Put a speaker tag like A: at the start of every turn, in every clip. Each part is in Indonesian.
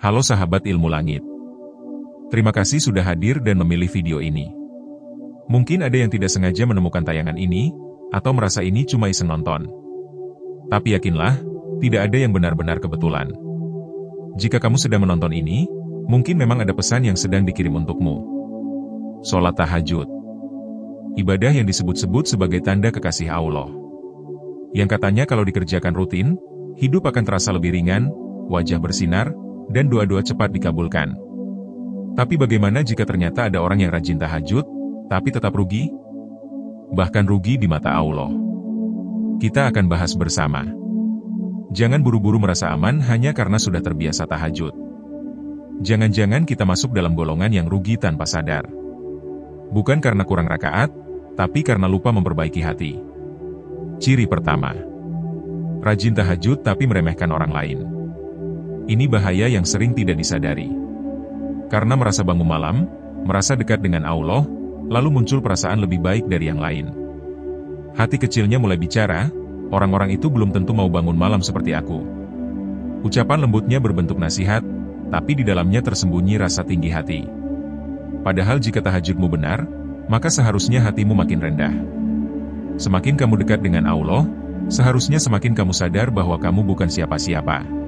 A: Halo sahabat ilmu langit. Terima kasih sudah hadir dan memilih video ini. Mungkin ada yang tidak sengaja menemukan tayangan ini, atau merasa ini cuma iseng nonton. Tapi yakinlah, tidak ada yang benar-benar kebetulan. Jika kamu sedang menonton ini, mungkin memang ada pesan yang sedang dikirim untukmu. Sholat tahajud. Ibadah yang disebut-sebut sebagai tanda kekasih Allah. Yang katanya kalau dikerjakan rutin, hidup akan terasa lebih ringan, wajah bersinar, dan doa-doa cepat dikabulkan. Tapi bagaimana jika ternyata ada orang yang rajin tahajud, tapi tetap rugi? Bahkan rugi di mata Allah. Kita akan bahas bersama. Jangan buru-buru merasa aman hanya karena sudah terbiasa tahajud. Jangan-jangan kita masuk dalam golongan yang rugi tanpa sadar. Bukan karena kurang rakaat, tapi karena lupa memperbaiki hati. Ciri pertama. Rajin tahajud tapi meremehkan orang lain. Ini bahaya yang sering tidak disadari. Karena merasa bangun malam, merasa dekat dengan Allah, lalu muncul perasaan lebih baik dari yang lain. Hati kecilnya mulai bicara, orang-orang itu belum tentu mau bangun malam seperti aku. Ucapan lembutnya berbentuk nasihat, tapi di dalamnya tersembunyi rasa tinggi hati. Padahal jika tahajudmu benar, maka seharusnya hatimu makin rendah. Semakin kamu dekat dengan Allah, seharusnya semakin kamu sadar bahwa kamu bukan siapa-siapa.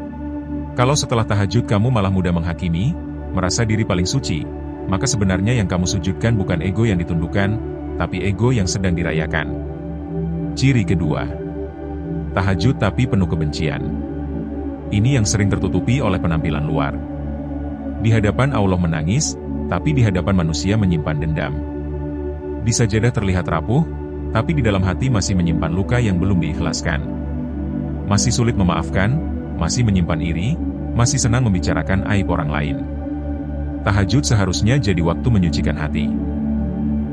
A: Kalau setelah tahajud kamu malah mudah menghakimi, merasa diri paling suci, maka sebenarnya yang kamu sujudkan bukan ego yang ditundukkan, tapi ego yang sedang dirayakan. Ciri kedua. Tahajud tapi penuh kebencian. Ini yang sering tertutupi oleh penampilan luar. Di hadapan Allah menangis, tapi di hadapan manusia menyimpan dendam. Di sajadah terlihat rapuh, tapi di dalam hati masih menyimpan luka yang belum diikhlaskan. Masih sulit memaafkan, masih menyimpan iri, masih senang membicarakan aib orang lain. Tahajud seharusnya jadi waktu menyucikan hati.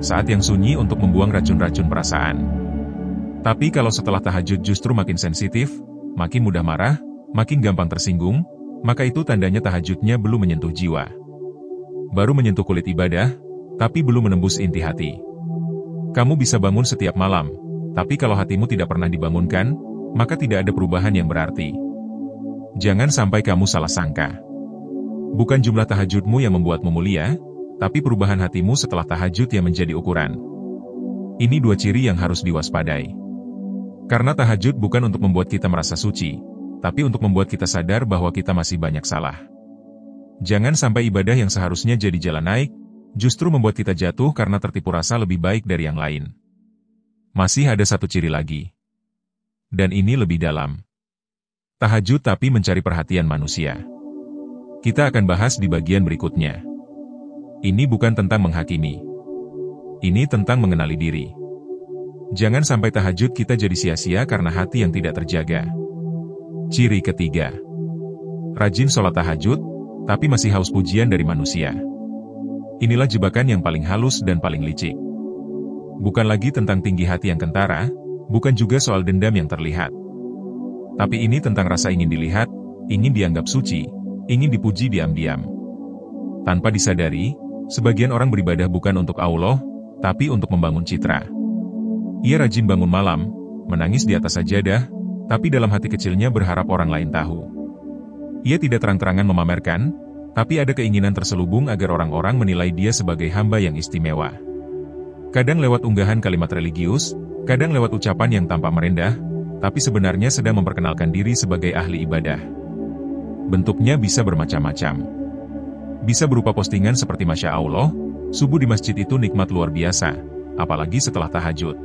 A: Saat yang sunyi untuk membuang racun-racun perasaan. Tapi kalau setelah tahajud justru makin sensitif, makin mudah marah, makin gampang tersinggung, maka itu tandanya tahajudnya belum menyentuh jiwa. Baru menyentuh kulit ibadah, tapi belum menembus inti hati. Kamu bisa bangun setiap malam, tapi kalau hatimu tidak pernah dibangunkan, maka tidak ada perubahan yang berarti. Jangan sampai kamu salah sangka. Bukan jumlah tahajudmu yang membuatmu mulia, tapi perubahan hatimu setelah tahajud yang menjadi ukuran. Ini dua ciri yang harus diwaspadai. Karena tahajud bukan untuk membuat kita merasa suci, tapi untuk membuat kita sadar bahwa kita masih banyak salah. Jangan sampai ibadah yang seharusnya jadi jalan naik, justru membuat kita jatuh karena tertipu rasa lebih baik dari yang lain. Masih ada satu ciri lagi. Dan ini lebih dalam. Tahajud tapi mencari perhatian manusia. Kita akan bahas di bagian berikutnya. Ini bukan tentang menghakimi. Ini tentang mengenali diri. Jangan sampai tahajud kita jadi sia-sia karena hati yang tidak terjaga. Ciri ketiga. Rajin sholat tahajud, tapi masih haus pujian dari manusia. Inilah jebakan yang paling halus dan paling licik. Bukan lagi tentang tinggi hati yang kentara, bukan juga soal dendam yang terlihat. Tapi ini tentang rasa ingin dilihat, ingin dianggap suci, ingin dipuji diam-diam. Tanpa disadari, sebagian orang beribadah bukan untuk Allah, tapi untuk membangun citra. Ia rajin bangun malam, menangis di atas sajadah, tapi dalam hati kecilnya berharap orang lain tahu. Ia tidak terang-terangan memamerkan, tapi ada keinginan terselubung agar orang-orang menilai dia sebagai hamba yang istimewa. Kadang lewat unggahan kalimat religius, kadang lewat ucapan yang tanpa merendah, tapi sebenarnya sedang memperkenalkan diri sebagai ahli ibadah. Bentuknya bisa bermacam-macam. Bisa berupa postingan seperti Masya Allah, subuh di masjid itu nikmat luar biasa, apalagi setelah tahajud.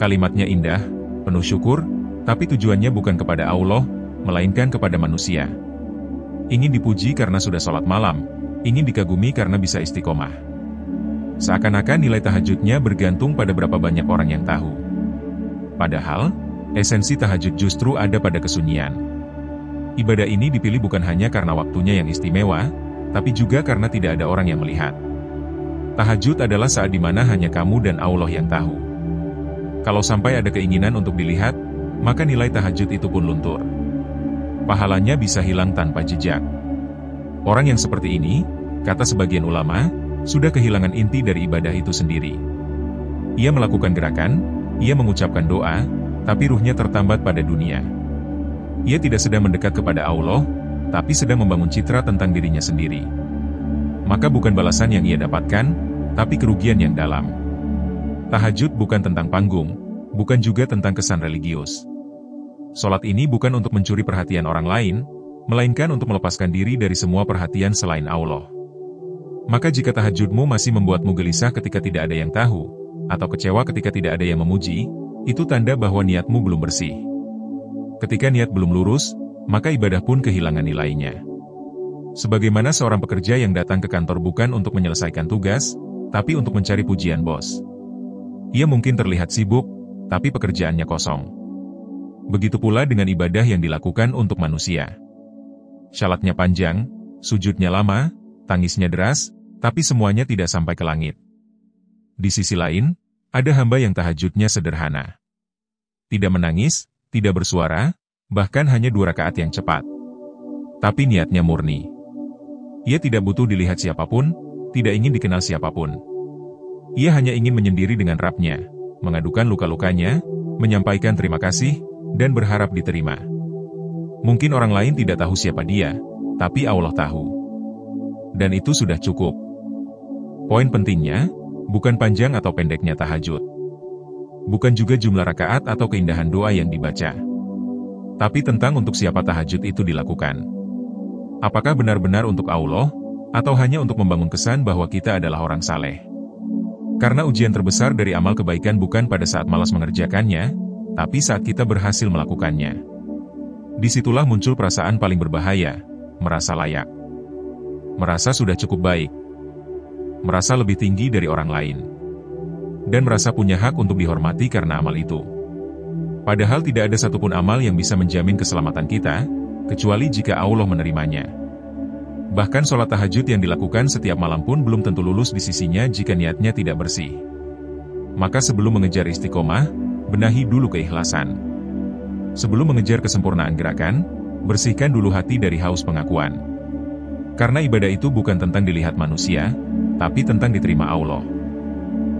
A: Kalimatnya indah, penuh syukur, tapi tujuannya bukan kepada Allah, melainkan kepada manusia. Ingin dipuji karena sudah sholat malam, ingin dikagumi karena bisa istiqomah. Seakan-akan nilai tahajudnya bergantung pada berapa banyak orang yang tahu. Padahal, esensi tahajud justru ada pada kesunyian. Ibadah ini dipilih bukan hanya karena waktunya yang istimewa, tapi juga karena tidak ada orang yang melihat. Tahajud adalah saat di mana hanya kamu dan Allah yang tahu. Kalau sampai ada keinginan untuk dilihat, maka nilai tahajud itu pun luntur. Pahalanya bisa hilang tanpa jejak. Orang yang seperti ini, kata sebagian ulama, sudah kehilangan inti dari ibadah itu sendiri. Ia melakukan gerakan, ia mengucapkan doa, tapi ruhnya tertambat pada dunia. Ia tidak sedang mendekat kepada Allah, tapi sedang membangun citra tentang dirinya sendiri. Maka bukan balasan yang ia dapatkan, tapi kerugian yang dalam. Tahajud bukan tentang panggung, bukan juga tentang kesan religius. Sholat ini bukan untuk mencuri perhatian orang lain, melainkan untuk melepaskan diri dari semua perhatian selain Allah. Maka jika tahajudmu masih membuatmu gelisah ketika tidak ada yang tahu, atau kecewa ketika tidak ada yang memuji, itu tanda bahwa niatmu belum bersih. Ketika niat belum lurus, maka ibadah pun kehilangan nilainya. Sebagaimana seorang pekerja yang datang ke kantor bukan untuk menyelesaikan tugas, tapi untuk mencari pujian bos. Ia mungkin terlihat sibuk, tapi pekerjaannya kosong. Begitu pula dengan ibadah yang dilakukan untuk manusia. Syalatnya panjang, sujudnya lama, tangisnya deras, tapi semuanya tidak sampai ke langit. Di sisi lain, ada hamba yang tahajudnya sederhana. Tidak menangis, tidak bersuara, bahkan hanya 2 rakaat yang cepat. Tapi niatnya murni. Ia tidak butuh dilihat siapapun, tidak ingin dikenal siapapun. Ia hanya ingin menyendiri dengan Rabb-Nya, mengadukan luka-lukanya, menyampaikan terima kasih, dan berharap diterima. Mungkin orang lain tidak tahu siapa dia, tapi Allah tahu. Dan itu sudah cukup. Poin pentingnya, bukan panjang atau pendeknya tahajud. Bukan juga jumlah rakaat atau keindahan doa yang dibaca. Tapi tentang untuk siapa tahajud itu dilakukan. Apakah benar-benar untuk Allah, atau hanya untuk membangun kesan bahwa kita adalah orang saleh? Karena ujian terbesar dari amal kebaikan bukan pada saat malas mengerjakannya, tapi saat kita berhasil melakukannya. Disitulah muncul perasaan paling berbahaya, merasa layak. Merasa sudah cukup baik. Merasa lebih tinggi dari orang lain. Dan merasa punya hak untuk dihormati karena amal itu. Padahal tidak ada satupun amal yang bisa menjamin keselamatan kita, kecuali jika Allah menerimanya. Bahkan sholat tahajud yang dilakukan setiap malam pun belum tentu lulus di sisinya jika niatnya tidak bersih. Maka sebelum mengejar istiqomah, benahi dulu keikhlasan. Sebelum mengejar kesempurnaan gerakan, bersihkan dulu hati dari haus pengakuan. Karena ibadah itu bukan tentang dilihat manusia, tapi tentang diterima Allah.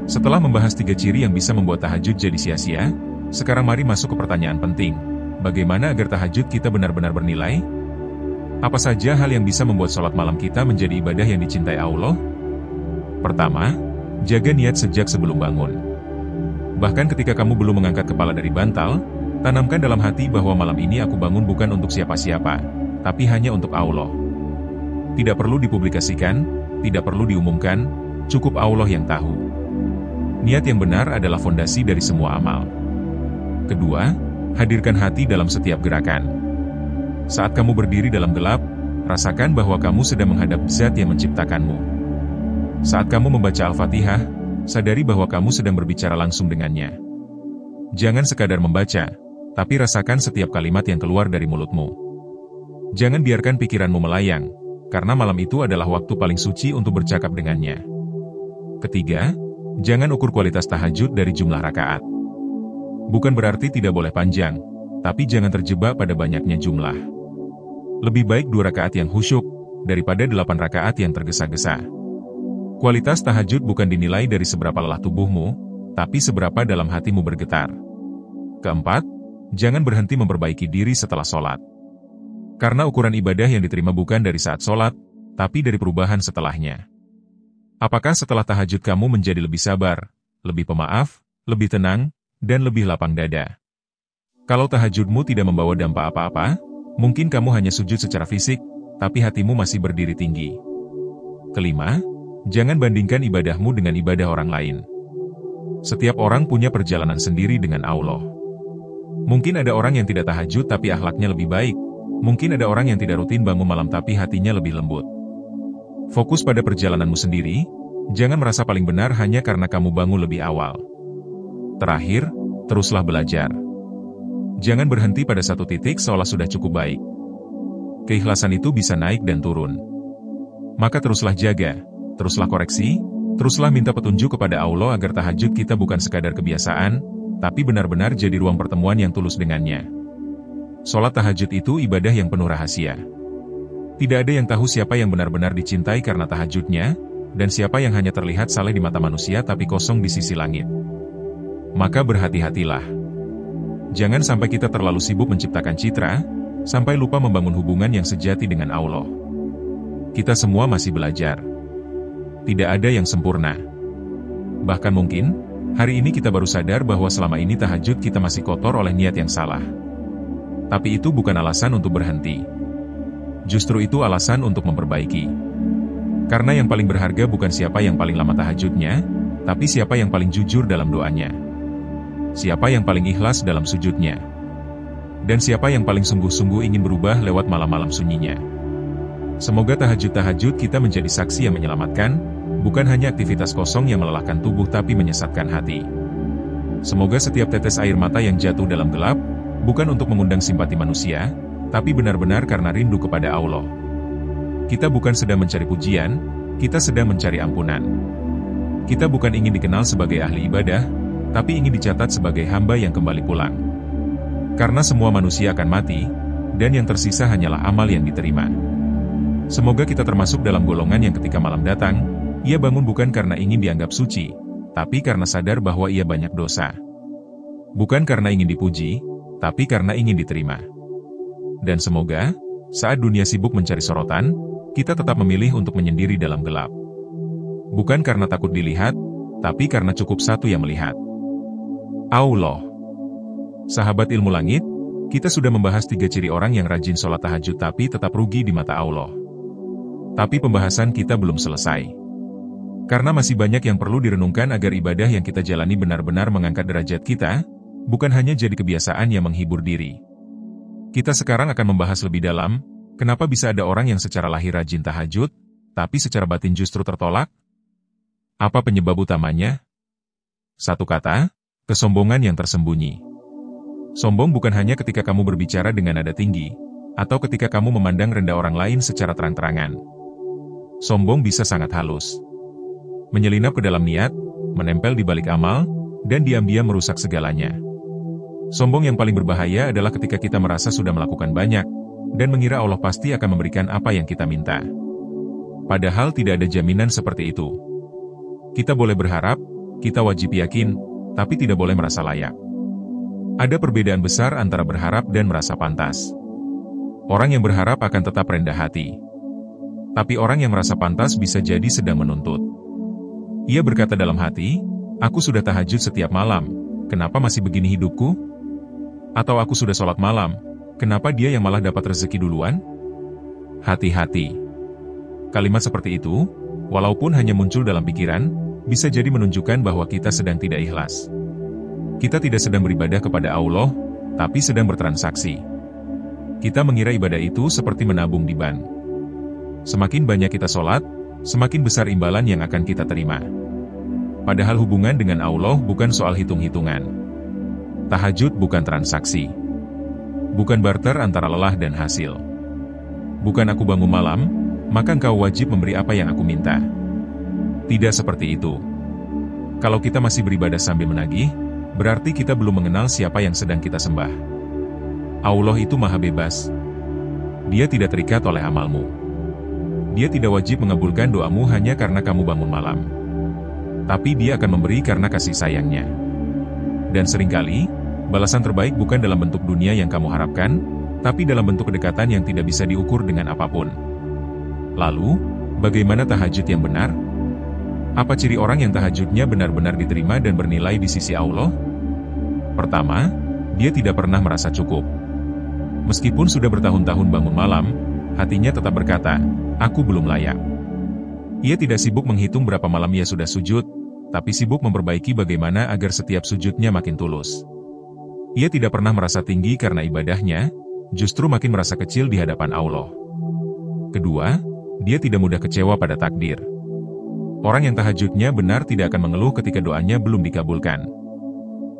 A: Setelah membahas 3 ciri yang bisa membuat tahajud jadi sia-sia, sekarang mari masuk ke pertanyaan penting. Bagaimana agar tahajud kita benar-benar bernilai? Apa saja hal yang bisa membuat sholat malam kita menjadi ibadah yang dicintai Allah? Pertama, jaga niat sejak sebelum bangun. Bahkan ketika kamu belum mengangkat kepala dari bantal, tanamkan dalam hati bahwa malam ini aku bangun bukan untuk siapa-siapa, tapi hanya untuk Allah. Tidak perlu dipublikasikan, tidak perlu diumumkan, cukup Allah yang tahu. Niat yang benar adalah fondasi dari semua amal. Kedua, hadirkan hati dalam setiap gerakan. Saat kamu berdiri dalam gelap, rasakan bahwa kamu sedang menghadap Zat yang menciptakanmu. Saat kamu membaca Al-Fatihah, sadari bahwa kamu sedang berbicara langsung dengannya. Jangan sekadar membaca, tapi rasakan setiap kalimat yang keluar dari mulutmu. Jangan biarkan pikiranmu melayang, karena malam itu adalah waktu paling suci untuk bercakap dengannya. Ketiga, jangan ukur kualitas tahajud dari jumlah rakaat. Bukan berarti tidak boleh panjang, tapi jangan terjebak pada banyaknya jumlah. Lebih baik 2 rakaat yang khusyuk, daripada 8 rakaat yang tergesa-gesa. Kualitas tahajud bukan dinilai dari seberapa lelah tubuhmu, tapi seberapa dalam hatimu bergetar. Keempat, jangan berhenti memperbaiki diri setelah sholat. Karena ukuran ibadah yang diterima bukan dari saat sholat, tapi dari perubahan setelahnya. Apakah setelah tahajud kamu menjadi lebih sabar, lebih pemaaf, lebih tenang, dan lebih lapang dada? Kalau tahajudmu tidak membawa dampak apa-apa, mungkin kamu hanya sujud secara fisik, tapi hatimu masih berdiri tinggi. Kelima, jangan bandingkan ibadahmu dengan ibadah orang lain. Setiap orang punya perjalanan sendiri dengan Allah. Mungkin ada orang yang tidak tahajud tapi akhlaknya lebih baik. Mungkin ada orang yang tidak rutin bangun malam tapi hatinya lebih lembut. Fokus pada perjalananmu sendiri, jangan merasa paling benar hanya karena kamu bangun lebih awal. Terakhir, teruslah belajar. Jangan berhenti pada satu titik seolah sudah cukup baik. Keikhlasan itu bisa naik dan turun. Maka teruslah jaga, teruslah koreksi, teruslah minta petunjuk kepada Allah agar tahajud kita bukan sekadar kebiasaan, tapi benar-benar jadi ruang pertemuan yang tulus dengannya. Sholat tahajud itu ibadah yang penuh rahasia. Tidak ada yang tahu siapa yang benar-benar dicintai karena tahajudnya, dan siapa yang hanya terlihat saleh di mata manusia tapi kosong di sisi langit. Maka berhati-hatilah. Jangan sampai kita terlalu sibuk menciptakan citra, sampai lupa membangun hubungan yang sejati dengan Allah. Kita semua masih belajar. Tidak ada yang sempurna. Bahkan mungkin, hari ini kita baru sadar bahwa selama ini tahajud kita masih kotor oleh niat yang salah. Tapi itu bukan alasan untuk berhenti. Justru itu alasan untuk memperbaiki. Karena yang paling berharga bukan siapa yang paling lama tahajudnya, tapi siapa yang paling jujur dalam doanya. Siapa yang paling ikhlas dalam sujudnya. Dan siapa yang paling sungguh-sungguh ingin berubah lewat malam-malam sunyinya. Semoga tahajud-tahajud kita menjadi saksi yang menyelamatkan, bukan hanya aktivitas kosong yang melelahkan tubuh tapi menyesatkan hati. Semoga setiap tetes air mata yang jatuh dalam gelap, bukan untuk mengundang simpati manusia, tapi benar-benar karena rindu kepada Allah. Kita bukan sedang mencari pujian, kita sedang mencari ampunan. Kita bukan ingin dikenal sebagai ahli ibadah, tapi ingin dicatat sebagai hamba yang kembali pulang. Karena semua manusia akan mati, dan yang tersisa hanyalah amal yang diterima. Semoga kita termasuk dalam golongan yang ketika malam datang, ia bangun bukan karena ingin dianggap suci, tapi karena sadar bahwa ia banyak dosa. Bukan karena ingin dipuji, tapi karena ingin diterima. Dan semoga, saat dunia sibuk mencari sorotan, kita tetap memilih untuk menyendiri dalam gelap. Bukan karena takut dilihat, tapi karena cukup satu yang melihat. Allah. Sahabat ilmu langit, kita sudah membahas 3 ciri orang yang rajin sholat tahajud tapi tetap rugi di mata Allah. Tapi pembahasan kita belum selesai. Karena masih banyak yang perlu direnungkan agar ibadah yang kita jalani benar-benar mengangkat derajat kita, bukan hanya jadi kebiasaan yang menghibur diri. Kita sekarang akan membahas lebih dalam, kenapa bisa ada orang yang secara lahir rajin tahajud, tapi secara batin justru tertolak? Apa penyebab utamanya? Satu kata, kesombongan yang tersembunyi. Sombong bukan hanya ketika kamu berbicara dengan nada tinggi, atau ketika kamu memandang rendah orang lain secara terang-terangan. Sombong bisa sangat halus. Menyelinap ke dalam niat, menempel di balik amal, dan diam-diam merusak segalanya. Sombong yang paling berbahaya adalah ketika kita merasa sudah melakukan banyak, dan mengira Allah pasti akan memberikan apa yang kita minta. Padahal tidak ada jaminan seperti itu. Kita boleh berharap, kita wajib yakin, tapi tidak boleh merasa layak. Ada perbedaan besar antara berharap dan merasa pantas. Orang yang berharap akan tetap rendah hati. Tapi orang yang merasa pantas bisa jadi sedang menuntut. Ia berkata dalam hati, aku sudah tahajud setiap malam, kenapa masih begini hidupku? Atau aku sudah sholat malam, kenapa dia yang malah dapat rezeki duluan? Hati-hati. Kalimat seperti itu, walaupun hanya muncul dalam pikiran, bisa jadi menunjukkan bahwa kita sedang tidak ikhlas. Kita tidak sedang beribadah kepada Allah, tapi sedang bertransaksi. Kita mengira ibadah itu seperti menabung di bank. Semakin banyak kita sholat, semakin besar imbalan yang akan kita terima. Padahal hubungan dengan Allah bukan soal hitung-hitungan. Tahajud bukan transaksi. Bukan barter antara lelah dan hasil. Bukan aku bangun malam, maka engkau wajib memberi apa yang aku minta. Tidak seperti itu. Kalau kita masih beribadah sambil menagih, berarti kita belum mengenal siapa yang sedang kita sembah. Allah itu maha bebas. Dia tidak terikat oleh amalmu. Dia tidak wajib mengabulkan doamu hanya karena kamu bangun malam. Tapi dia akan memberi karena kasih sayangnya. Dan seringkali, balasan terbaik bukan dalam bentuk dunia yang kamu harapkan, tapi dalam bentuk kedekatan yang tidak bisa diukur dengan apapun. Lalu, bagaimana tahajud yang benar? Apa ciri orang yang tahajudnya benar-benar diterima dan bernilai di sisi Allah? Pertama, dia tidak pernah merasa cukup. Meskipun sudah bertahun-tahun bangun malam, hatinya tetap berkata, aku belum layak. Ia tidak sibuk menghitung berapa malam ia sudah sujud, tapi sibuk memperbaiki bagaimana agar setiap sujudnya makin tulus. Ia tidak pernah merasa tinggi karena ibadahnya, justru makin merasa kecil di hadapan Allah. Kedua, dia tidak mudah kecewa pada takdir. Orang yang tahajudnya benar tidak akan mengeluh ketika doanya belum dikabulkan.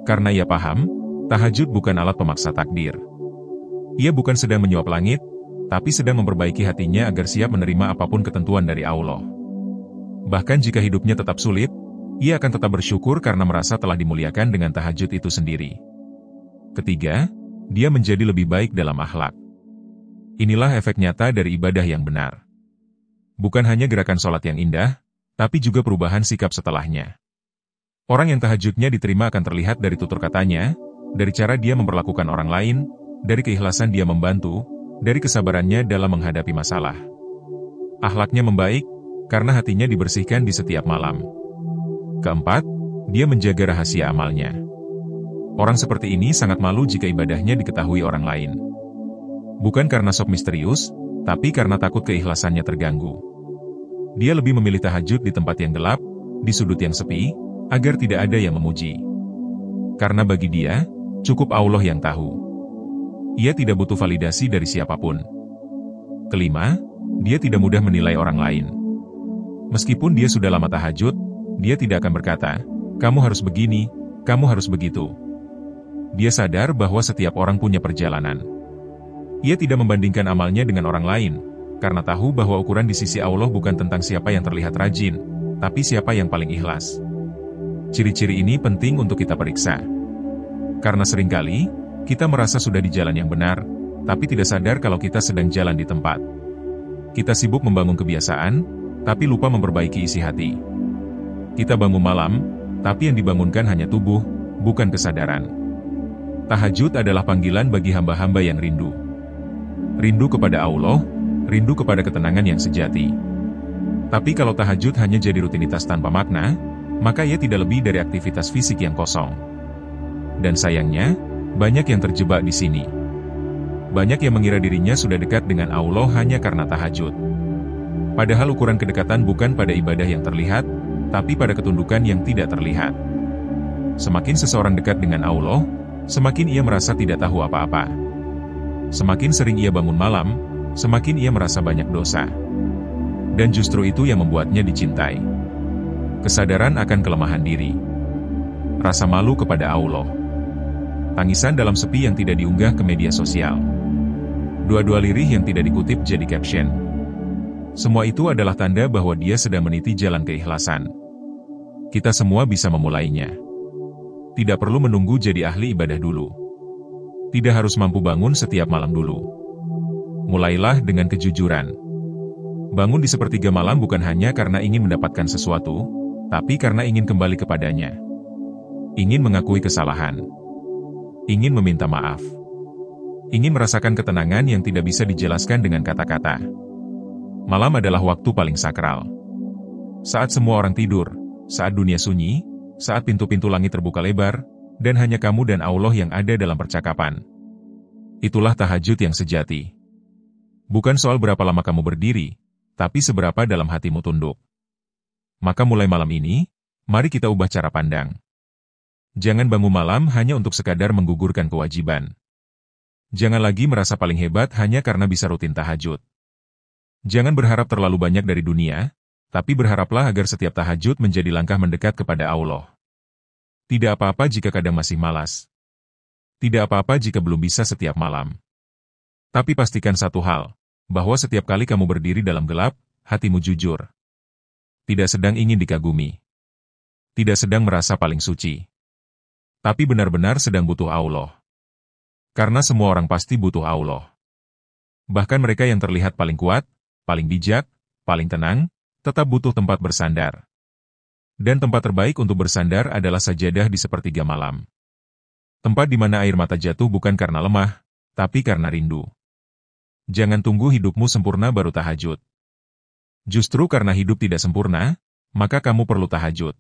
A: Karena ia paham, tahajud bukan alat pemaksa takdir. Ia bukan sedang menyuap langit, tapi sedang memperbaiki hatinya agar siap menerima apapun ketentuan dari Allah. Bahkan jika hidupnya tetap sulit, ia akan tetap bersyukur karena merasa telah dimuliakan dengan tahajud itu sendiri. Ketiga, dia menjadi lebih baik dalam akhlak. Inilah efek nyata dari ibadah yang benar. Bukan hanya gerakan sholat yang indah, tapi juga perubahan sikap setelahnya. Orang yang tahajudnya diterima akan terlihat dari tutur katanya, dari cara dia memperlakukan orang lain, dari keikhlasan dia membantu, dari kesabarannya dalam menghadapi masalah. Akhlaknya membaik, karena hatinya dibersihkan di setiap malam. Keempat, dia menjaga rahasia amalnya. Orang seperti ini sangat malu jika ibadahnya diketahui orang lain. Bukan karena sok misterius, tapi karena takut keikhlasannya terganggu. Dia lebih memilih tahajud di tempat yang gelap, di sudut yang sepi, agar tidak ada yang memuji. Karena bagi dia, cukup Allah yang tahu. Ia tidak butuh validasi dari siapapun. Kelima, dia tidak mudah menilai orang lain. Meskipun dia sudah lama tahajud, dia tidak akan berkata, "Kamu harus begini, kamu harus begitu." Dia sadar bahwa setiap orang punya perjalanan. Ia tidak membandingkan amalnya dengan orang lain, karena tahu bahwa ukuran di sisi Allah bukan tentang siapa yang terlihat rajin, tapi siapa yang paling ikhlas. Ciri-ciri ini penting untuk kita periksa. Karena seringkali, kita merasa sudah di jalan yang benar, tapi tidak sadar kalau kita sedang jalan di tempat. Kita sibuk membangun kebiasaan, tapi lupa memperbaiki isi hati. Kita bangun malam, tapi yang dibangunkan hanya tubuh, bukan kesadaran. Tahajud adalah panggilan bagi hamba-hamba yang rindu. Rindu kepada Allah, rindu kepada ketenangan yang sejati. Tapi kalau tahajud hanya jadi rutinitas tanpa makna, maka ia tidak lebih dari aktivitas fisik yang kosong. Dan sayangnya, banyak yang terjebak di sini. Banyak yang mengira dirinya sudah dekat dengan Allah hanya karena tahajud. Padahal ukuran kedekatan bukan pada ibadah yang terlihat, tapi pada ketundukan yang tidak terlihat. Semakin seseorang dekat dengan Allah, semakin ia merasa tidak tahu apa-apa. Semakin sering ia bangun malam, semakin ia merasa banyak dosa. Dan justru itu yang membuatnya dicintai. Kesadaran akan kelemahan diri. Rasa malu kepada Allah. Tangisan dalam sepi yang tidak diunggah ke media sosial. Dua-dua lirih yang tidak dikutip jadi caption. Semua itu adalah tanda bahwa dia sedang meniti jalan keikhlasan. Kita semua bisa memulainya. Tidak perlu menunggu jadi ahli ibadah dulu. Tidak harus mampu bangun setiap malam dulu. Mulailah dengan kejujuran. Bangun di sepertiga malam bukan hanya karena ingin mendapatkan sesuatu, tapi karena ingin kembali kepadanya. Ingin mengakui kesalahan. Ingin meminta maaf. Ingin merasakan ketenangan yang tidak bisa dijelaskan dengan kata-kata. Malam adalah waktu paling sakral. Saat semua orang tidur, saat dunia sunyi, saat pintu-pintu langit terbuka lebar, dan hanya kamu dan Allah yang ada dalam percakapan. Itulah tahajud yang sejati. Bukan soal berapa lama kamu berdiri, tapi seberapa dalam hatimu tunduk. Maka mulai malam ini, mari kita ubah cara pandang. Jangan bangun malam hanya untuk sekadar menggugurkan kewajiban. Jangan lagi merasa paling hebat hanya karena bisa rutin tahajud. Jangan berharap terlalu banyak dari dunia, tapi berharaplah agar setiap tahajud menjadi langkah mendekat kepada Allah. Tidak apa-apa jika kadang masih malas. Tidak apa-apa jika belum bisa setiap malam. Tapi pastikan satu hal, bahwa setiap kali kamu berdiri dalam gelap, hatimu jujur. Tidak sedang ingin dikagumi. Tidak sedang merasa paling suci. Tapi benar-benar sedang butuh Allah. Karena semua orang pasti butuh Allah. Bahkan mereka yang terlihat paling kuat, paling bijak, paling tenang, tetap butuh tempat bersandar. Dan tempat terbaik untuk bersandar adalah sajadah di sepertiga malam. Tempat di mana air mata jatuh bukan karena lemah, tapi karena rindu. Jangan tunggu hidupmu sempurna baru tahajud. Justru karena hidup tidak sempurna, maka kamu perlu tahajud.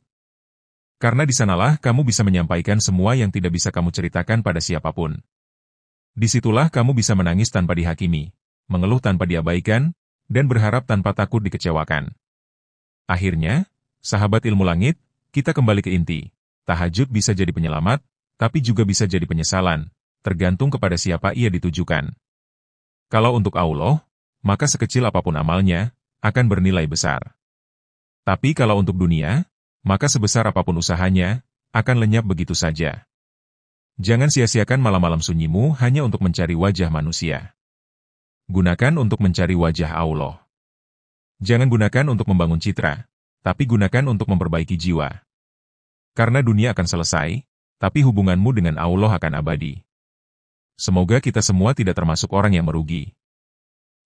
A: Karena di sanalah kamu bisa menyampaikan semua yang tidak bisa kamu ceritakan pada siapapun. Disitulah kamu bisa menangis tanpa dihakimi, mengeluh tanpa diabaikan, dan berharap tanpa takut dikecewakan. Akhirnya, sahabat ilmu langit, kita kembali ke inti. Tahajud bisa jadi penyelamat, tapi juga bisa jadi penyesalan, tergantung kepada siapa ia ditujukan. Kalau untuk Allah, maka sekecil apapun amalnya, akan bernilai besar. Tapi kalau untuk dunia, maka sebesar apapun usahanya, akan lenyap begitu saja. Jangan sia-siakan malam-malam sunyimu hanya untuk mencari wajah manusia. Gunakan untuk mencari wajah Allah. Jangan gunakan untuk membangun citra, tapi gunakan untuk memperbaiki jiwa. Karena dunia akan selesai, tapi hubunganmu dengan Allah akan abadi. Semoga kita semua tidak termasuk orang yang merugi.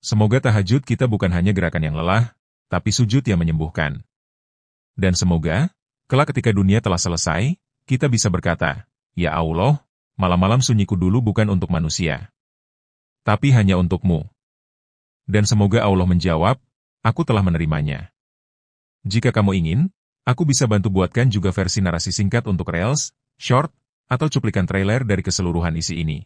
A: Semoga tahajud kita bukan hanya gerakan yang lelah, tapi sujud yang menyembuhkan. Dan semoga, kelak ketika dunia telah selesai, kita bisa berkata, "Ya Allah, malam-malam sunyiku dulu bukan untuk manusia, Tapi hanya untukmu. Dan semoga Allah menjawab, aku telah menerimanya. Jika kamu ingin, aku bisa bantu buatkan juga versi narasi singkat untuk Reels, Short, atau cuplikan trailer dari keseluruhan isi ini.